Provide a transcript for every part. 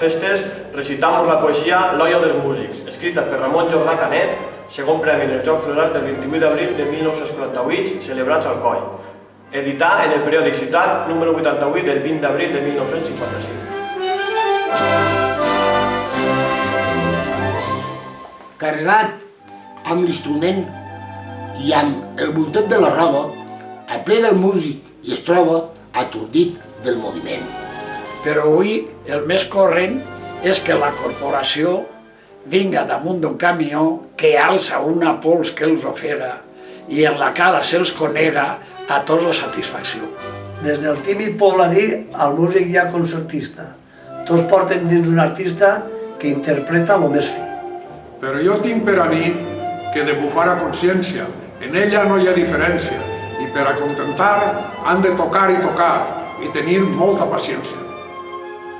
festes recitamos la poesia L'Olla dels Músics, escrita per Ramon Jordà Canet, segon premi dels Jocs Florals del 28 d'abril de 1948, celebrats al Coll. Editar en el periòdic citat número 88 del 20 d'abril de 1955. Carregat amb l'instrument i amb el voltet de la roba, a ple del músic i es troba atordit del moviment. Però avui el més corrent és que la corporació vinga damunt d'un camió que alça una pols que els ofega i en la cara se'ls conega a tots la satisfacció. Des del tímid pobladí al músic ja concertista. Tots porten dins un artista que interpreta el més fi. Però jo tinc per a mi que de bufar a consciència, en ella no hi ha diferència, i per a contentar han de tocar i tenir molta paciència.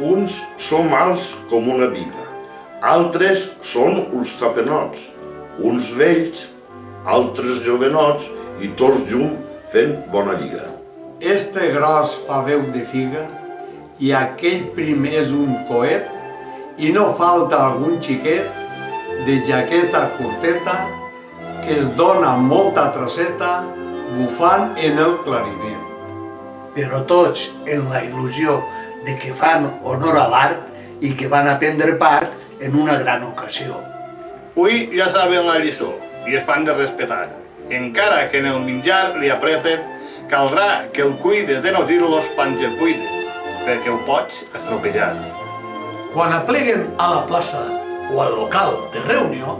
Uns són mals com una biga, altres són uns tapenots, uns vells, altres jovenots i tots junts fent bona lliga. Este gros fa veu de figa i aquell primer és un coet i no falta algun xiquet de jaqueta curteta que es dona molta traceta bufant en el clarinet. Però tots en la il·lusió de que fan honor a l'art i que van a prendre part en una gran ocasió. Avui ja saben la lliçó i es fan de respetar. Encara que en el menjar li aprecen, caldrà que el cuides de no dir-los panxercuides, perquè ho pots estropejar. Quan apleguen a la plaça o al local de reunió,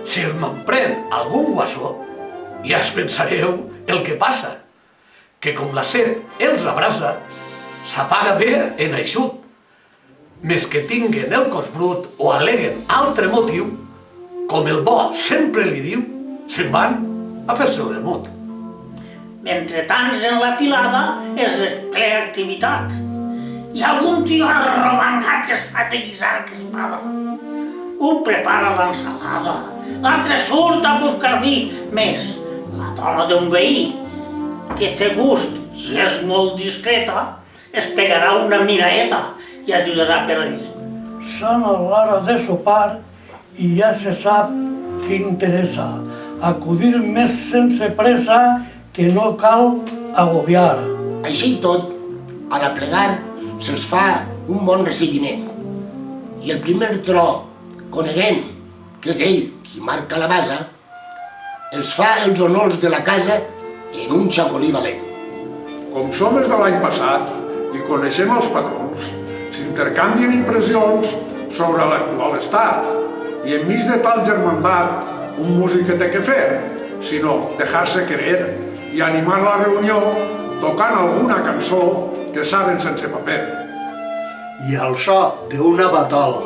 si es m'emprèn algun guassó, ja es pensareu el que passa, que com la set els abraça, s'apaga bé en eixut. Més que tinguen el cos brut o aleguen altre motiu, com el bo sempre li diu, se'n van a fer-se el mot. Mentre tants en la filada es desplega activitat. Hi ha algun tio arromangat que es fa de guisar que es paga. Un prepara l'ensalada, l'altre surt a buscar dir més. La dona d'un veí que té gust i és molt discreta es pegarà una miraeta i ajudarà per allí. Són a l'hora de sopar i ja se sap què interessa. Acudir més sense pressa que no cal agobiar. Així i tot, a la plegar se'ls fa un bon recibiment. I el primer tro, coneguent que és ell qui marca la base, els fa els honors de la casa en un xacolí valent. Com som els de l'any passat i coneixem els patrons, s'intercanvien impressions sobre l'actual estat i enmig de tal germandat un músic que té que fer, sinó dejar-se querer i animar la reunió tocant alguna cançó que saben sense paper. I al so d'una batola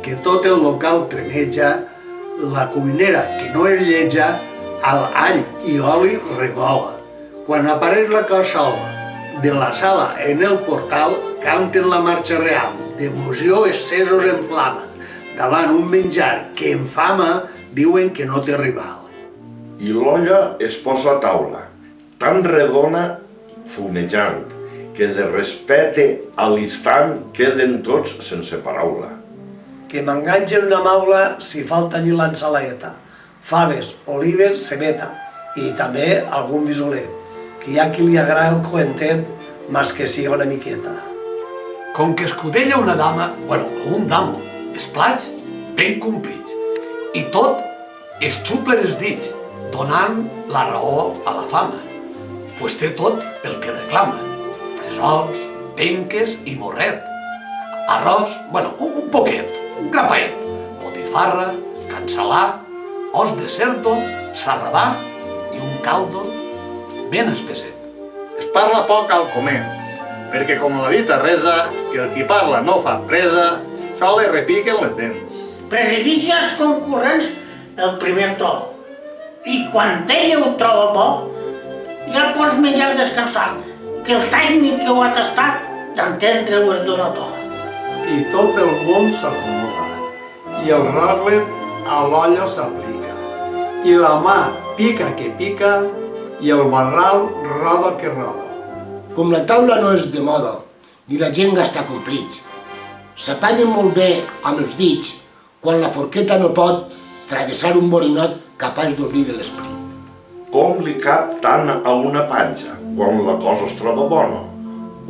que tot el local tremeja, la cuinera que no es lleja, al all i oli revola. Quan apareix la cassola de la sala en el portal, canten la marxa real, d'emoció escesos en flama. Davant un menjar que enfama, diuen que no té rival. I l'olla es posa a taula, tan redona, fumejant, que de respecte a l'instant queden tots sense paraula. Que m'enganxen una maula si falta allí l'ensaladeta. Faves, olives, cebeta i també algun visolet, que hi ha qui li agrada el coentet, mas que siga una miqueta. Com que escudella una dama, o un damo, els plats ben complits. I tot es xuple els dits, donant la raó a la fama, pues té tot el que reclama. Fresols, penques i morret. Arròs, un poquet, un grapaet, botifarra, cansalà, os de cerdo, sarrabà i un caldo ben espesset. Es parla poc al començ, perquè com la dita resa, que el qui parla no fa presa, sol li repiquen les dents. Prejudicis concurrents el primer tro. I quan ella ho troba bo, ja pots menjar descansat, que el tècnic que ho ha tastat d'entendre-ho es dona tot. I tot el món s'acomoda, i el raglet a l'olla s'aplica, i la mà pica que pica, i el barral roda que roda. Com la taula no és de moda, ni la gent gasta complits, s'apanyen molt bé amb els dits quan la forqueta no pot travessar un borinot capaç d'obrir l'esprit. Com li cap tant a una panxa quan la cosa es troba bona?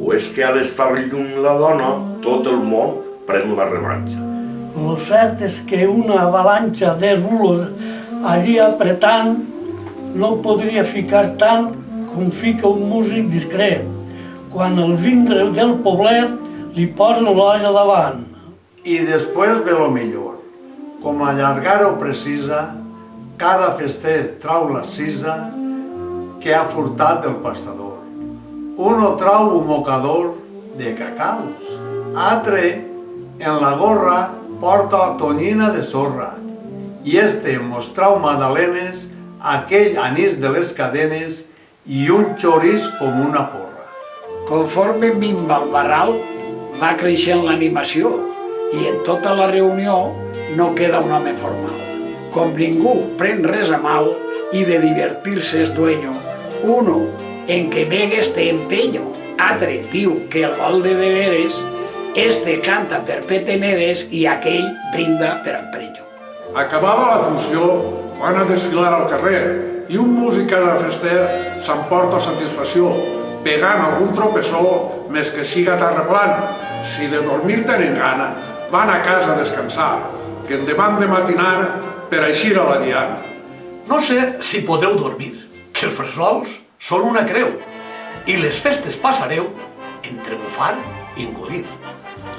O és que a l'estar lluny la dona, tot el món pren la revanxa? Lo cert és que una avalanxa de rulos allí apretant no podria ficar tant com fica un músic discret, quan el vindre del poblet li posa l'olla davant. I després ve lo millor. Com allargar-ho precisa, cada fester trau la cisa que ha furtat del pastador. Uno trau un mocador de cacaus, altre en la gorra porta tonyina de sorra i este mos trau magdalenes, aquell anís de les cadenes i un xorís com una porra. Conforme minva el barral, va creixent l'animació i en tota la reunió no queda un home formal. Com ningú pren res a mal y de divertirse es dueño, uno en que vegue este empeño, altre diu que el vol de deberes, este canta per peteneres i aquell brinda per emprenyo. Acabava la funció, van a desfilar al carrer i un músic a la fester s'emporta satisfacció, pegant algun tropessó més que siga terraplant. Si de dormir tenen gana, van a casa a descansar, que endavant de matinar per eixir a la diana. No sé si podeu dormir, que els fresols són una creu i les festes passareu entre bufant i engolir.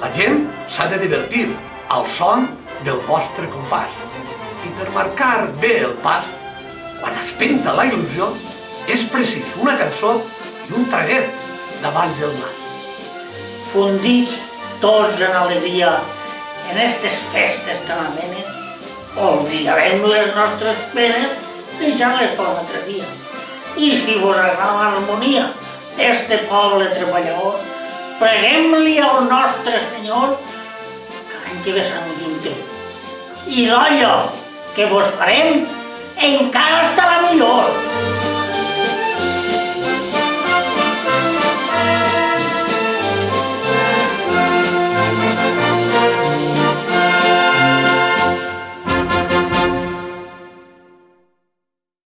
La gent s'ha de divertir al son del vostre compàs. I per marcar bé el pas, quan es penta la il·lusió, és precís una cançó i un traguet davant del nas. Fundits tots en alegria en estes festes tan amenes, oblidarem les nostres penes deixant-les per un altre dia. I si vos agrada l'harmonia d'este poble treballador, preguem-li al nostre Senyor que l'any que ve s'enguinte. I l'olla que vos farem encara estarà millor.